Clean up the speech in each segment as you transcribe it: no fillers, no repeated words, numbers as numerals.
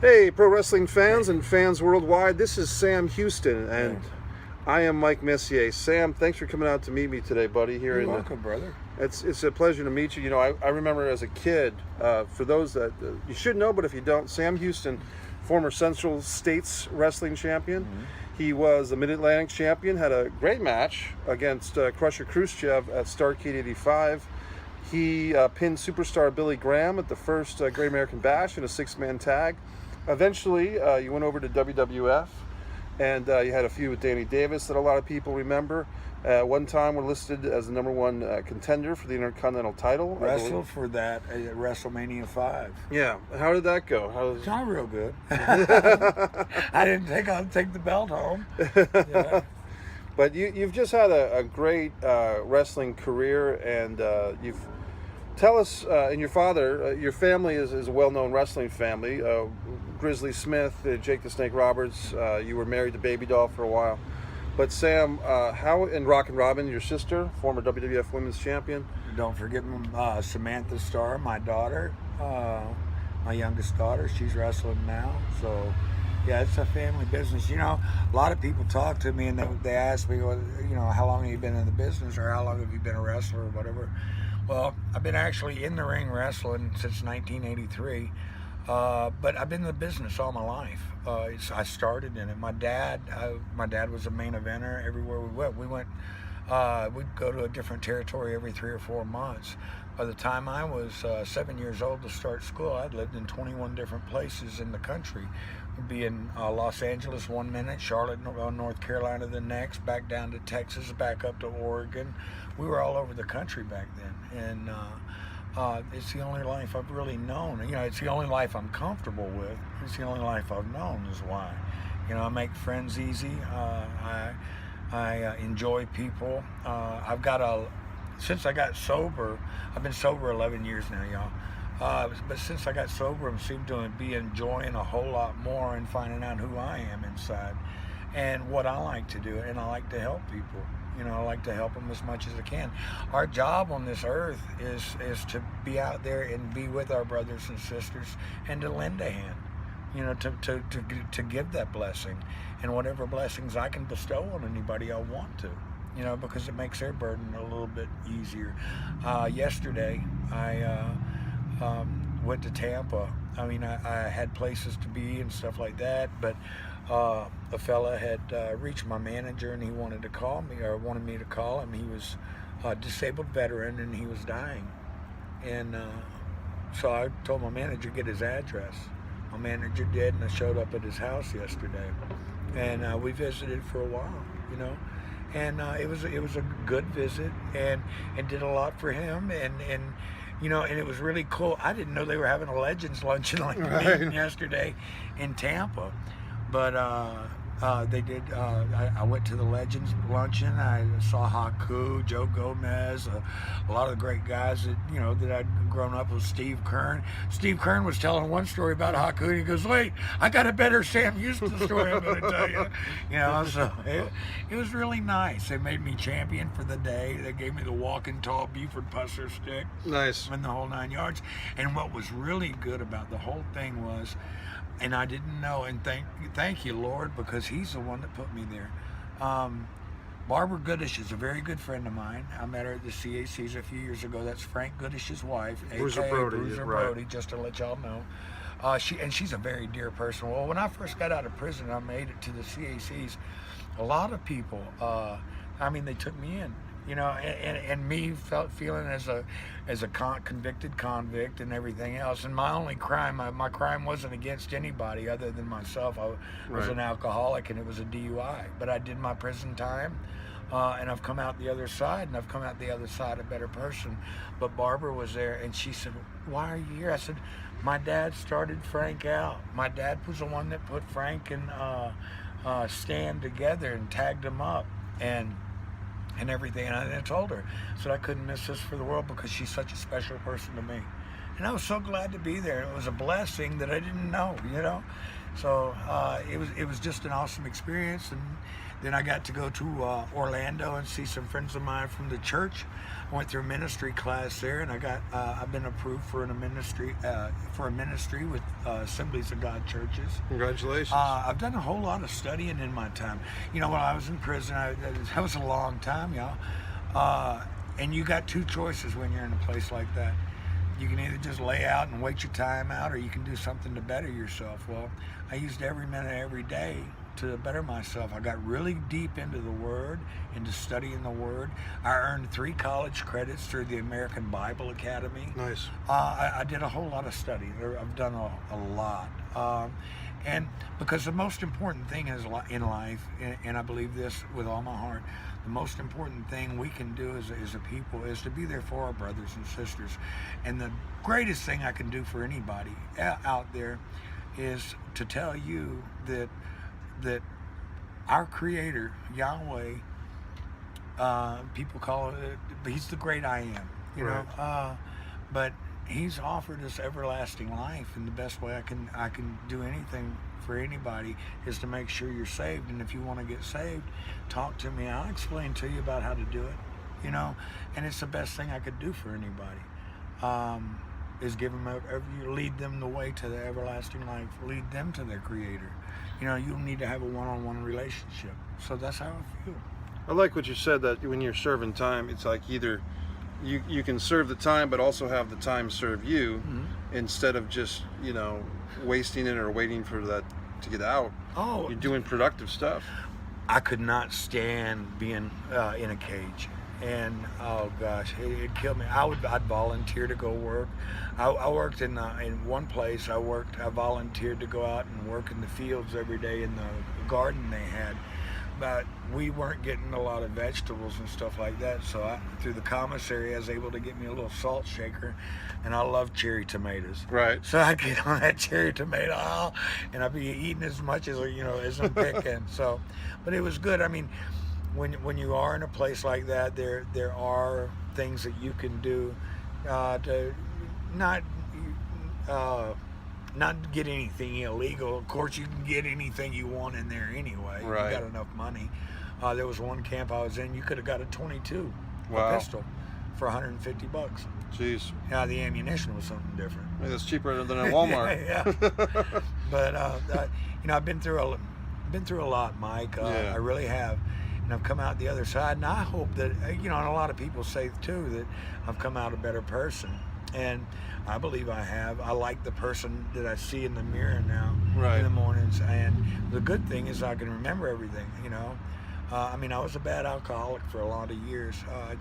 Hey, pro wrestling fans and fans worldwide, this is Sam Houston, and I am Mike Messier. Sam, thanks for coming out to meet me today, buddy. You're welcome, brother. It's a pleasure to meet you. You know, I remember as a kid, for those that you should know, but if you don't, Sam Houston, former Central States wrestling champion. He was the Mid-Atlantic champion, had a great match against Crusher Khrushchev at Starrcade 85. He pinned superstar Billy Graham at the first Great American Bash in a six-man tag. Eventually, you went over to WWF, and you had a feud with Danny Davis that a lot of people remember. One time, we're listed as the #1 contender for the Intercontinental title. Wrestled for that at WrestleMania 5. Yeah. How did that go? It's not real good. I didn't think I'd take the belt home. Yeah. But you've just had a great wrestling career, and you've tell us. And your father, your family is a well-known wrestling family. Grizzly Smith, Jake the Snake Roberts. You were married to Baby Doll for a while. But Sam, how and Rockin' Robin, your sister, former WWF Women's Champion. Don't forget Samantha Starr, my daughter, my youngest daughter. She's wrestling now. So, yeah, it's a family business. You know, a lot of people talk to me and they ask me, well, you know, how long have you been in the business, or how long have you been a wrestler, or whatever. Well, I've been actually in the ring wrestling since 1983. But I've been in the business all my life. I started in it. My dad was a main eventer everywhere we went. We'd go to a different territory every 3 or 4 months. By the time I was 7 years old to start school, I'd lived in 21 different places in the country. We'd be in Los Angeles 1 minute, Charlotte, North Carolina the next, back down to Texas, back up to Oregon. We were all over the country back then, and it's the only life I've really known. You know, it's the only life I'm comfortable with. It's the only life I've known, is why. You know, I make friends easy. I enjoy people. Since I got sober, I've been sober 11 years now, y'all. But since I got sober, I seem to be enjoying a whole lot more and finding out who I am inside and what I like to do. And I like to help people. You know, I like to help them as much as I can. Our job on this earth is to be out there and be with our brothers and sisters and to lend a hand, you know, to give that blessing, and whatever blessings I can bestow on anybody I want to, you know, because it makes their burden a little bit easier. Yesterday, I went to Tampa. I mean, I had places to be and stuff like that, but a fella had reached my manager and he wanted to call me, or wanted me to call him. He was a disabled veteran and he was dying. And so I told my manager to get his address. My manager did, and I showed up at his house yesterday. And we visited for a while, you know. And it was a good visit, and did a lot for him, and you know, and it was really cool. I didn't know they were having a Legends luncheon like yesterday in Tampa, but they did. I went to the Legends luncheon. I saw Haku, Joe Gomez, a lot of the great guys that, you know, that I'd grown up with. Steve Kern. Steve Kern was telling one story about Haku, and he goes, "Wait, I got a better Sam Houston story I'm going to tell you." You know, so it was really nice. They made me champion for the day. They gave me the walking tall Buford Pusser stick. Nice. And the whole 9 yards. And what was really good about the whole thing was, and I didn't know, and thank you, Lord, because he's the one that put me there. Barbara Goodish is a very good friend of mine. I met her at the CACs a few years ago. That's Frank Goodish's wife, Bruiser Brody, just to let y'all know. She's a very dear person. Well, when I first got out of prison, I made it to the CACs. A lot of people, they took me in. You know, and me feeling as a convicted convict and everything else. And my only crime, my crime wasn't against anybody other than myself. I was an alcoholic, and it was a DUI. But I did my prison time, and I've come out the other side, and I've come out the other side a better person. But Barbara was there, and she said, "Why are you here?" I said, "My dad started Frank out. My dad was the one that put Frank and Stan together and tagged them up, and everything." And I told her, I said, I couldn't miss this for the world because she's such a special person to me. And I was so glad to be there. It was a blessing that I didn't know, you know. So it was just an awesome experience. And then I got to go to Orlando and see some friends of mine from the church. I went through a ministry class there, and I've been approved for a ministry with Assemblies of God churches. Congratulations. I've done a whole lot of studying in my time. You know, when I was in prison, that was a long time, y'all. And you got two choices when you're in a place like that. You can either just lay out and wait your time out, or you can do something to better yourself. Well, I used every minute, every day to better myself. I got really deep into the Word, into studying the Word. I earned 3 college credits through the American Bible Academy. Nice. I did a whole lot of study. I've done a lot. And because the most important thing is in life, and I believe this with all my heart, the most important thing we can do as a people is to be there for our brothers and sisters. And the greatest thing I can do for anybody out there is to tell you that our Creator, Yahweh, people call it, He's the great I am, you know. But He's offered us everlasting life, and the best way I can do anything for anybody is to make sure you're saved. And if you want to get saved, talk to me. I'll explain to you about how to do it, you know. And it's the best thing I could do for anybody, is give them lead them the way to the everlasting life, lead them to their Creator. You know, you need to have a one-on-one relationship. So that's how I feel. I like what you said, that when you're serving time, it's like either you can serve the time, but also have the time serve you, instead of just, you know, wasting it or waiting for that to get out. Oh, you're doing productive stuff. I could not stand being in a cage, and oh gosh, it killed me. I'd volunteer to go work. I worked in one place. I volunteered to go out and work in the fields every day in the garden they had. But we weren't getting a lot of vegetables and stuff like that, so through the commissary I was able to get me a little salt shaker, and I love cherry tomatoes. Right. So I get on that cherry tomato, and I'd be eating as much as, you know, as I'm picking. So, but it was good. I mean, when you are in a place like that, there are things that you can do to not get anything illegal. Of course, you can get anything you want in there anyway. Right. You got enough money. There was one camp I was in, you could have got a 22, wow, a pistol, for $150. Jeez. Yeah, the ammunition was something different. I mean, that's cheaper than at Walmart. Yeah. But you know, I've been through a lot, Mike. Yeah. I really have. And I've come out the other side, and I hope that, you know, and a lot of people say too that I've come out a better person. And I believe I have. I like the person that I see in the mirror now, right, in the mornings. And the good thing is I can remember everything, you know. I mean, I was a bad alcoholic for a lot of years. I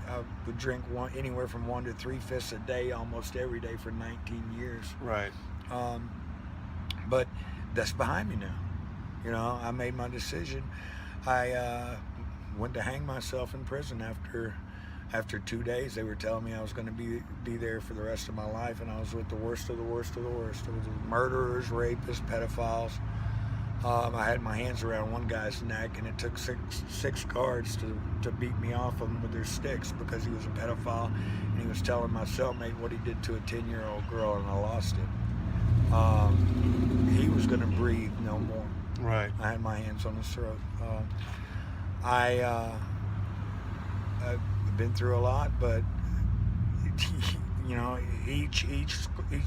would drink anywhere from 1 to 3 fists a day, almost every day for 19 years. Right. But that's behind me now. You know, I made my decision. I went to hang myself in prison after 2 days. They were telling me I was going to be there for the rest of my life, and I was with the worst of the worst of the worst. It was murderers, rapists, pedophiles. I had my hands around one guy's neck, and it took six guards to beat me off him with their sticks because he was a pedophile, and he was telling my cellmate what he did to a 10-year-old girl, and I lost it. He was going to breathe no more. Right. I had my hands on his throat. I've been through a lot, but you know, each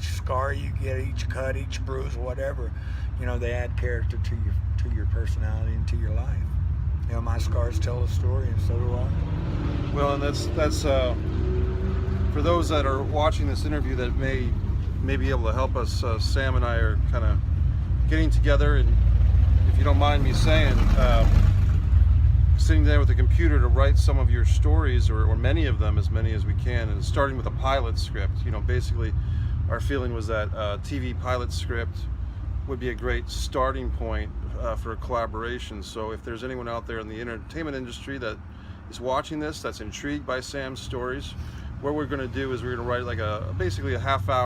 scar you get, each cut, each bruise, whatever, you know, they add character to your personality and to your life. You know, my scars tell a story, and so do I. Well, and that's for those that are watching this interview that may be able to help us. Sam and I are kind of getting together, and if you don't mind me saying, sitting there with a computer to write some of your stories, or many of them, as many as we can, and starting with a pilot script. You know, basically our feeling was that TV pilot script would be a great starting point for a collaboration. So if there's anyone out there in the entertainment industry that is watching this, that's intrigued by Sam's stories, what we're going to do is we're going to write like basically a half-hour